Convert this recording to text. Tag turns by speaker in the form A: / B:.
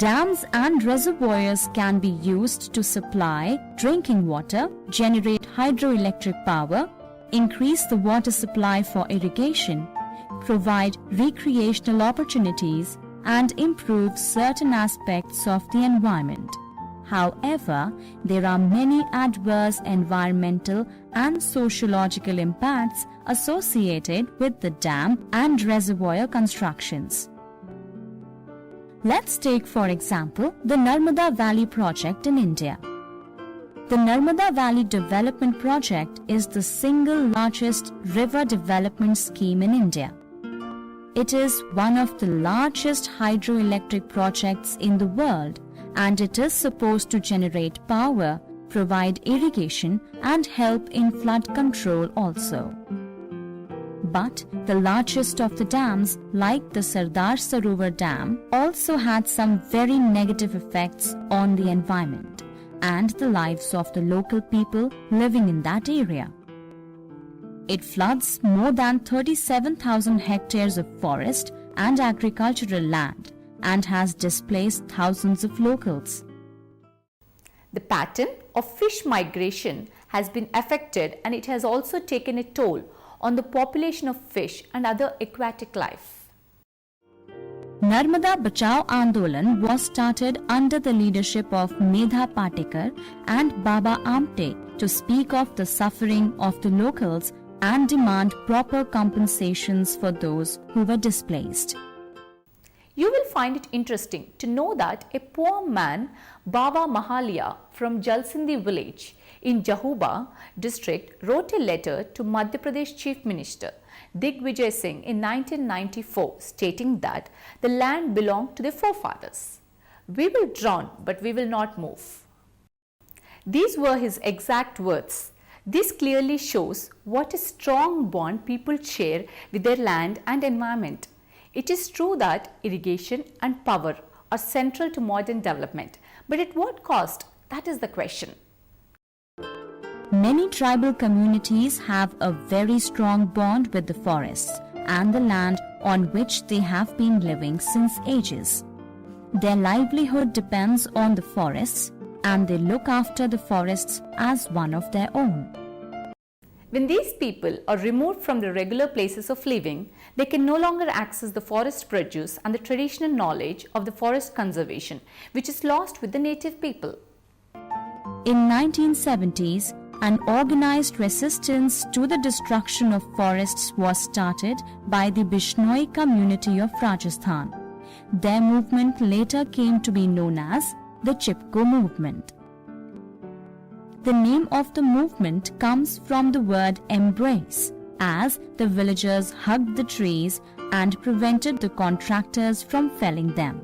A: Dams and reservoirs can be used to supply drinking water, generate hydroelectric power, increase the water supply for irrigation, provide recreational opportunities, and improve certain aspects of the environment. However, there are many adverse environmental and sociological impacts associated with the dam and reservoir constructions. Let's take, for example, the Narmada Valley project in India. The Narmada Valley Development Project is the single largest river development scheme in India. It is one of the largest hydroelectric projects in the world, and it is supposed to generate power, provide irrigation, and help in flood control also. But the largest of the dams, like the Sardar Sarovar Dam, also had some very negative effects on the environment and the lives of the local people living in that area. It floods more than 37,000 hectares of forest and agricultural land and has displaced thousands of locals.
B: The pattern of fish migration has been affected, and it has also taken a toll on the population of fish and other aquatic life.
A: Narmada Bachao Andolan was started under the leadership of Medha Patekar and Baba Amte to speak of the suffering of the locals and demand proper compensations for those who were displaced.
B: You will find it interesting to know that a poor man, Baba Mahalia from Jalsindi village in Jahuba district, wrote a letter to Madhya Pradesh Chief Minister Digvijay Singh in 1994 stating that the land belonged to their forefathers. "We will drown, but we will not move." These were his exact words. This clearly shows what a strong bond people share with their land and environment. It is true that irrigation and power are central to modern development, but at what cost? That is the question.
A: Many tribal communities have a very strong bond with the forests and the land on which they have been living since ages. Their livelihood depends on the forests, and they look after the forests as one of their own.
B: When these people are removed from the regular places of living, they can no longer access the forest produce and the traditional knowledge of the forest conservation, which is lost with the native people.
A: In 1970s, an organized resistance to the destruction of forests was started by the Bishnoi community of Rajasthan. Their movement later came to be known as the Chipko movement. The name of the movement comes from the word embrace, as the villagers hugged the trees and prevented the contractors from felling them.